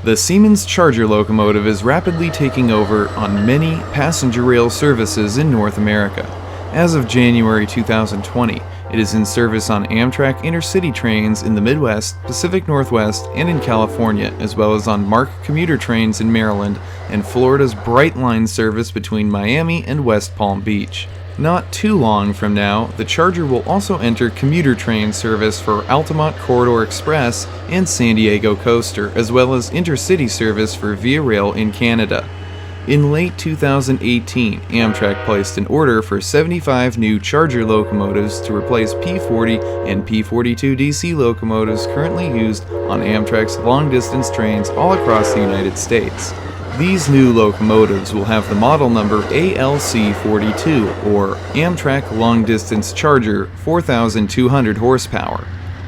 The Siemens Charger locomotive is rapidly taking over on many passenger rail services in North America. As of January 2020, it is in service on Amtrak intercity trains in the Midwest, Pacific Northwest, and in California, as well as on MARC commuter trains in Maryland and Florida's Brightline service between Miami and West Palm Beach. Not too long from now, the Charger will also enter commuter train service for Altamont Corridor Express and San Diego Coaster, as well as intercity service for Via Rail in Canada. In late 2018, Amtrak placed an order for 75 new Charger locomotives to replace P40 and P42 DC locomotives currently used on Amtrak's long-distance trains all across the United States. These new locomotives will have the model number ALC42, or Amtrak Long Distance Charger 4,200 horsepower.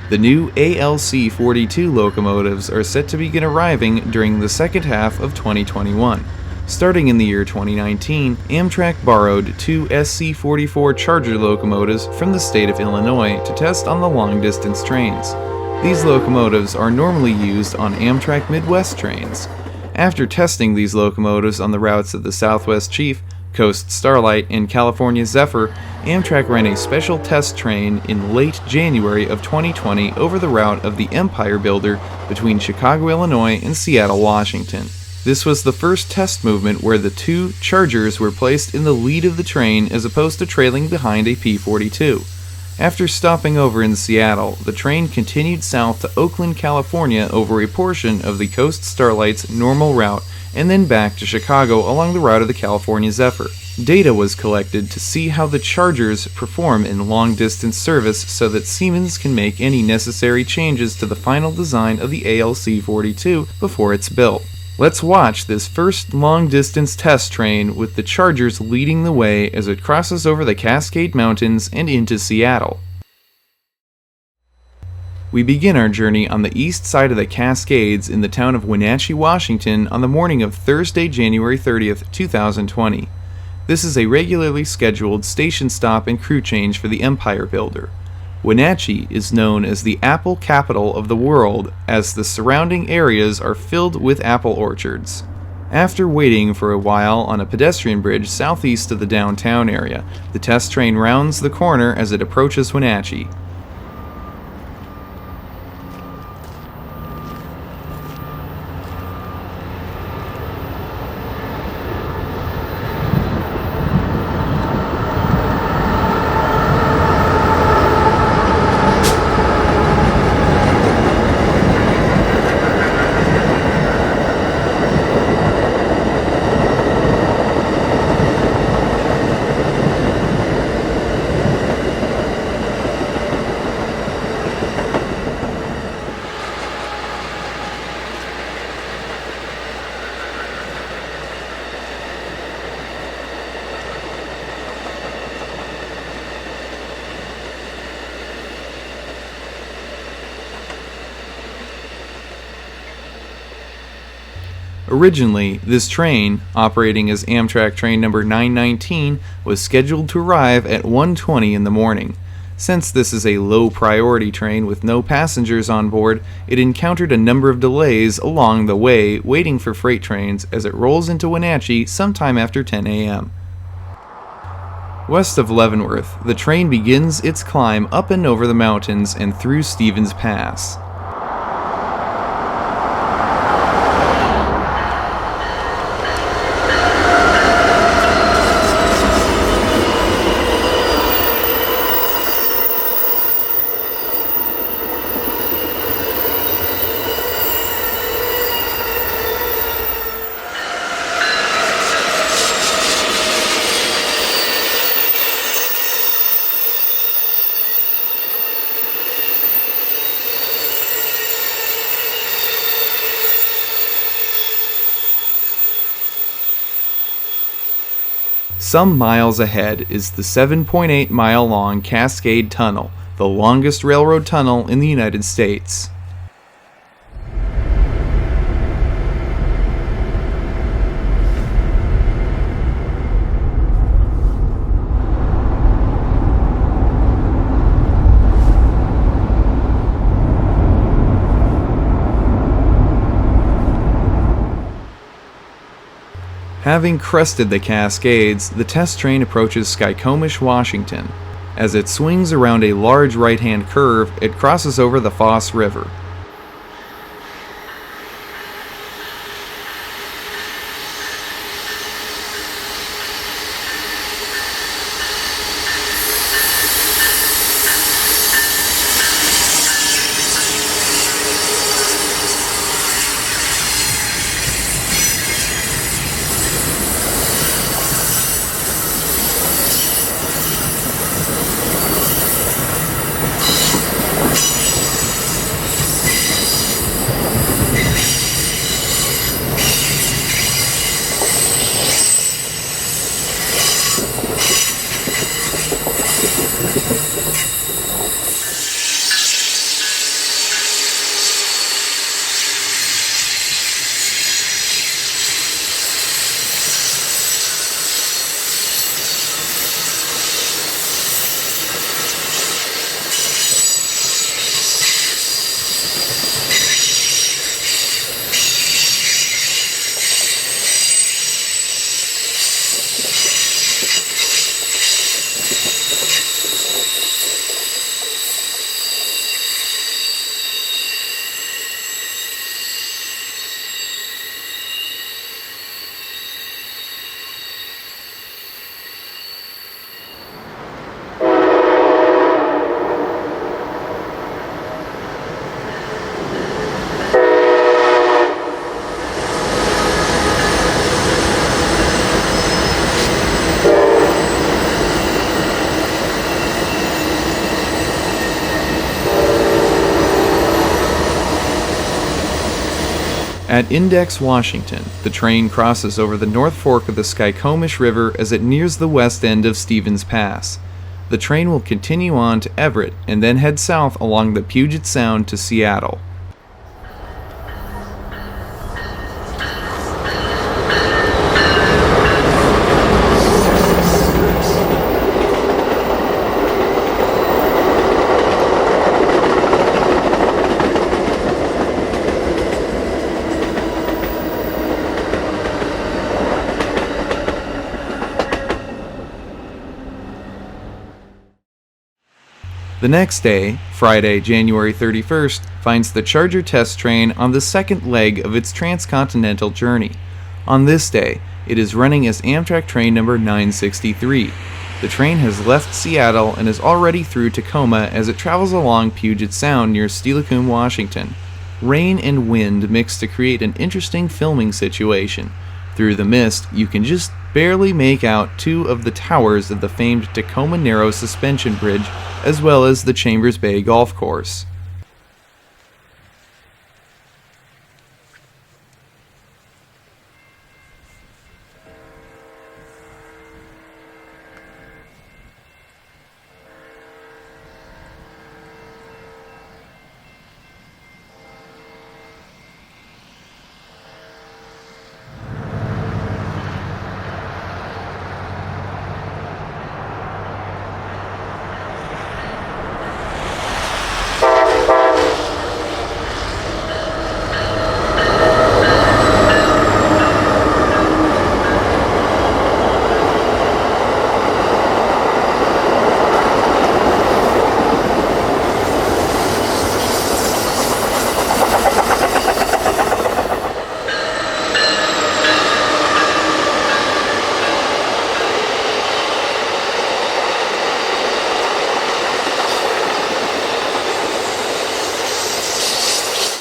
The new ALC42 locomotives are set to begin arriving during the second half of 2021. Starting in the year 2019, Amtrak borrowed two SC44 Charger locomotives from the state of Illinois to test on the long-distance trains. These locomotives are normally used on Amtrak Midwest trains. After testing these locomotives on the routes of the Southwest Chief, Coast Starlight, and California Zephyr, Amtrak ran a special test train in late January of 2020 over the route of the Empire Builder between Chicago, Illinois and Seattle, Washington. This was the first test movement where the two Chargers were placed in the lead of the train as opposed to trailing behind a P42. After stopping over in Seattle, the train continued south to Oakland, California over a portion of the Coast Starlight's normal route and then back to Chicago along the route of the California Zephyr. Data was collected to see how the Chargers perform in long-distance service so that Siemens can make any necessary changes to the final design of the ALC42 before it's built. Let's watch this first long-distance test train with the Chargers leading the way as it crosses over the Cascade Mountains and into Seattle. We begin our journey on the east side of the Cascades in the town of Wenatchee, Washington on the morning of Thursday, January 30th, 2020. This is a regularly scheduled station stop and crew change for the Empire Builder. Wenatchee is known as the apple capital of the world, as the surrounding areas are filled with apple orchards. After waiting for a while on a pedestrian bridge southeast of the downtown area, the test train rounds the corner as it approaches Wenatchee. Originally, this train, operating as Amtrak train number 919, was scheduled to arrive at 1:20 in the morning. Since this is a low-priority train with no passengers on board, it encountered a number of delays along the way waiting for freight trains as it rolls into Wenatchee sometime after 10 a.m. West of Leavenworth, the train begins its climb up and over the mountains and through Stevens Pass. Some miles ahead is the 7.8-mile-long Cascade Tunnel, the longest railroad tunnel in the United States. Having crested the Cascades, the test train approaches Skykomish, Washington. As it swings around a large right-hand curve, it crosses over the Foss River. At Index, Washington, the train crosses over the North Fork of the Skykomish River as it nears the west end of Stevens Pass. The train will continue on to Everett and then head south along the Puget Sound to Seattle. The next day, Friday, January 31st, finds the Charger test train on the second leg of its transcontinental journey. On this day, it is running as Amtrak train number 963. The train has left Seattle and is already through Tacoma as it travels along Puget Sound near Steilacoom, Washington. Rain and wind mix to create an interesting filming situation. Through the mist, you can just barely make out two of the towers of the famed Tacoma Narrow Suspension Bridge, as well as the Chambers Bay Golf Course.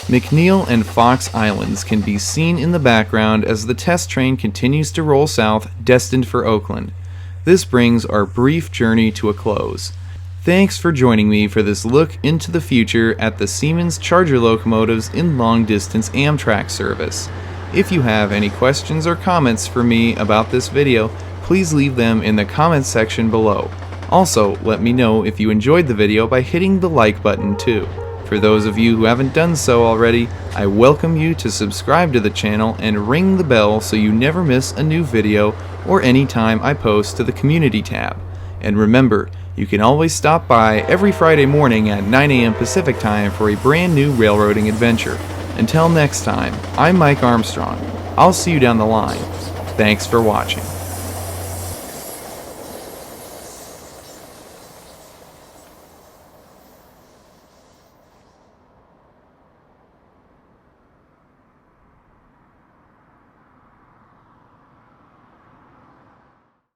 McNeil and Fox Islands can be seen in the background as the test train continues to roll south, destined for Oakland. This brings our brief journey to a close. Thanks for joining me for this look into the future at the Siemens Charger locomotives in long-distance Amtrak service. If you have any questions or comments for me about this video, please leave them in the comments section below. Also, let me know if you enjoyed the video by hitting the like button too. For those of you who haven't done so already, I welcome you to subscribe to the channel and ring the bell so you never miss a new video or any time I post to the community tab. And remember, you can always stop by every Friday morning at 9 a.m. Pacific time for a brand new railroading adventure. Until next time, I'm Mike Armstrong. I'll see you down the line. Thanks for watching.